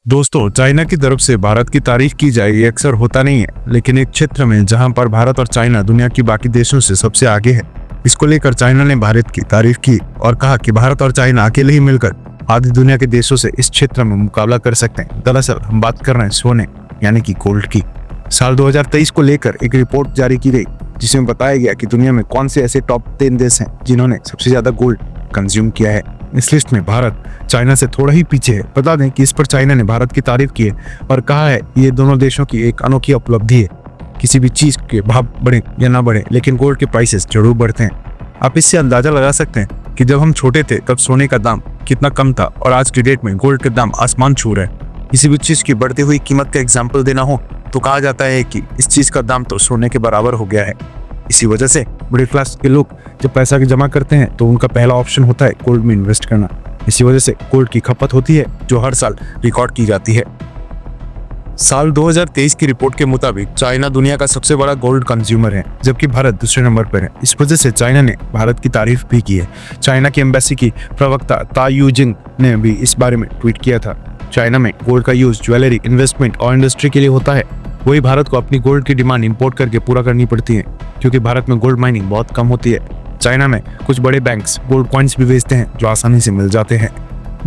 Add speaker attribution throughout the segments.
Speaker 1: दोस्तों, चाइना की तरफ से भारत की तारीफ की जाए ये अक्सर होता नहीं है, लेकिन एक क्षेत्र में जहां पर भारत और चाइना दुनिया की बाकी देशों से सबसे आगे है, इसको लेकर चाइना ने भारत की तारीफ की और कहा कि भारत और चाइना अकेले ही मिलकर आधी दुनिया के देशों से इस क्षेत्र में मुकाबला कर सकते हैं। दरअसल हम बात कर रहे हैं सोने यानी कि गोल्ड की। साल 2023 को लेकर एक रिपोर्ट जारी की गई जिसमें बताया गया कि दुनिया में कौन से ऐसे टॉप 10 देश हैं जिन्होंने सबसे ज्यादा गोल्ड कंज्यूम किया है। इस लिस्ट में भारत चाइना से थोड़ा ही पीछे है। बता दें कि इस पर चाइना ने भारत की तारीफ की है और कहा है ये दोनों देशों की एक अनोखी उपलब्धि है। किसी भी चीज के भाव बढ़े या ना बढ़े, लेकिन गोल्ड के प्राइसेस जरूर बढ़ते हैं। आप इससे अंदाजा लगा सकते हैं कि जब हम छोटे थे तब सोने का दाम कितना कम था और आज की डेट में गोल्ड के दाम आसमान छू रहे हैं। किसी भी चीज की बढ़ती हुई कीमत का एग्जाम्पल देना हो तो कहा जाता है कि इस चीज का दाम तो सोने के बराबर हो गया है। इसी वजह से मिडिल क्लास के लोग जब पैसा जमा करते हैं तो उनका पहला ऑप्शन होता है गोल्ड में इन्वेस्ट करना। इसी वजह से गोल्ड की खपत होती है जो हर साल रिकॉर्ड की जाती है। साल 2023 की रिपोर्ट के मुताबिक चाइना दुनिया का सबसे बड़ा गोल्ड कंज्यूमर है, जबकि भारत दूसरे नंबर पर है। इस वजह से चाइना ने भारत की तारीफ भी की है। चाइना की एम्बेसी की प्रवक्ता तायुजिंग ने भी इस बारे में ट्वीट किया था। चाइना में गोल्ड का यूज ज्वेलरी, इन्वेस्टमेंट और इंडस्ट्री के लिए होता है। वही भारत को अपनी गोल्ड की डिमांड इंपोर्ट करके पूरा करनी पड़ती है, क्योंकि भारत में गोल्ड माइनिंग बहुत कम होती है। चाइना में कुछ बड़े बैंक्स गोल्ड कॉइन्स भी बेचते हैं जो आसानी से मिल जाते हैं।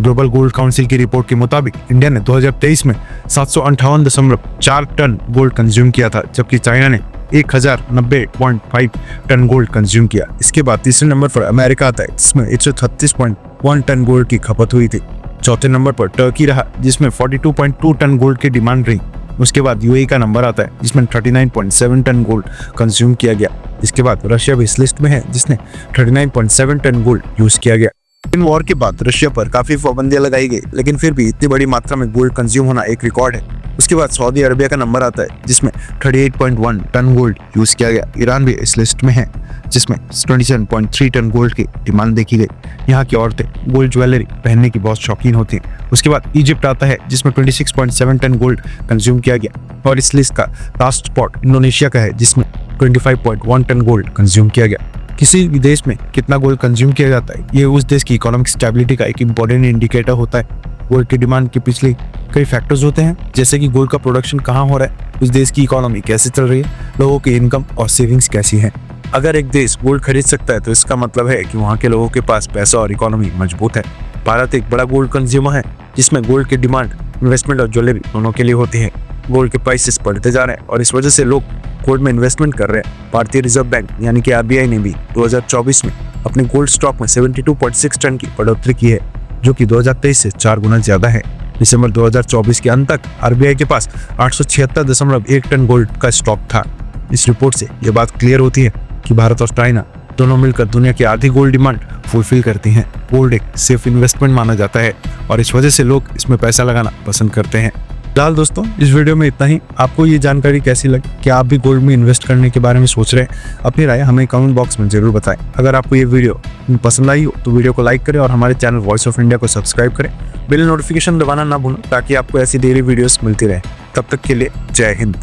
Speaker 1: ग्लोबल गोल्ड काउंसिल की रिपोर्ट के मुताबिक इंडिया ने 2023 में 758.4 टन गोल्ड कंज्यूम किया था, जबकि चाइना ने 1090.5 टन गोल्ड कंज्यूम किया। इसके बाद तीसरे नंबर पर अमेरिका आता है जिसमें 136.1 टन गोल्ड की खपत हुई थी। चौथे नंबर पर टर्की रहा जिसमें 42.2 टन गोल्ड की डिमांड रही। उसके बाद यूएई का नंबर आता है जिसमें 39.7 टन गोल्ड कंज्यूम किया गया। इसके बाद रशिया भी इस लिस्ट में है जिसने 39.7 टन गोल्ड यूज किया गया। इन वॉर के बाद रशिया पर काफी पाबंदियां लगाई गई, लेकिन फिर भी इतनी बड़ी मात्रा में गोल्ड कंज्यूम होना एक रिकॉर्ड है। उसके बाद सऊदी अरबिया का नंबर आता है जिसमें 38.1 टन गोल्ड यूज किया गया। ईरान भी इस लिस्ट में है जिसमें 27.3 टन गोल्ड की डिमांड देखी गई। यहाँ की औरतें गोल्ड ज्वेलरी पहनने की बहुत शौकीन होती हैं। उसके बाद इजिप्ट आता है जिसमें 26.7 टन गोल्ड कंज्यूम किया गया और इस लिस्ट का लास्ट स्पॉट इंडोनेशिया का है जिसमें 25.1 टन गोल्ड कंज्यूम किया गया। किसी भी देश में कितना गोल्ड कंज्यूम किया जाता है ये उस देश की इकोनॉमिक स्टेबिलिटी का एक इंपॉर्टेंट इंडिकेटर होता है। गोल्ड की डिमांड के पिछले कई फैक्टर्स होते हैं, जैसे कि गोल्ड का प्रोडक्शन कहाँ हो रहा है, उस देश की इकोनॉमी कैसे चल रही है, लोगों की इनकम और सेविंग्स कैसी है। अगर एक देश गोल्ड खरीद सकता है तो इसका मतलब है कि वहाँ के लोगों के पास पैसा और इकोनॉमी मजबूत है। भारत एक बड़ा गोल्ड कंज्यूमर है जिसमें गोल्ड की डिमांड इन्वेस्टमेंट और ज्वेलरी दोनों के लिए होती है। गोल्ड के प्राइसेस बढ़ते जा रहे हैं और इस वजह से लोग गोल्ड में इन्वेस्टमेंट कर रहे हैं। भारतीय रिजर्व बैंक यानी कि आरबीआई ने भी 2024 में अपने गोल्ड स्टॉक में 72.6 टन की बढ़ोतरी की है, जो कि 2023 से 4 गुना ज्यादा है। दिसंबर 2024 के अंत तक आरबीआई के पास 876.1 टन गोल्ड का स्टॉक था। इस रिपोर्ट से यह बात क्लियर होती है कि भारत और चाइना दोनों मिलकर दुनिया की आधी गोल्ड डिमांड फुलफिल करती हैं। गोल्ड एक सेफ इन्वेस्टमेंट माना जाता है और इस वजह से लोग इसमें पैसा लगाना पसंद करते हैं। फिलहाल दोस्तों, इस वीडियो में इतना ही। आपको ये जानकारी कैसी लगी? क्या आप भी गोल्ड में इन्वेस्ट करने के बारे में सोच रहे हैं? अपनी राय हमें कमेंट बॉक्स में जरूर बताएं। अगर आपको ये वीडियो पसंद आई हो तो वीडियो को लाइक करें और हमारे चैनल वॉइस ऑफ इंडिया को सब्सक्राइब करें। बेल नोटिफिकेशन दबाना ना भूलें ताकि आपको ऐसी डेली वीडियोस मिलती रहे। तब तक के लिए जय हिंद।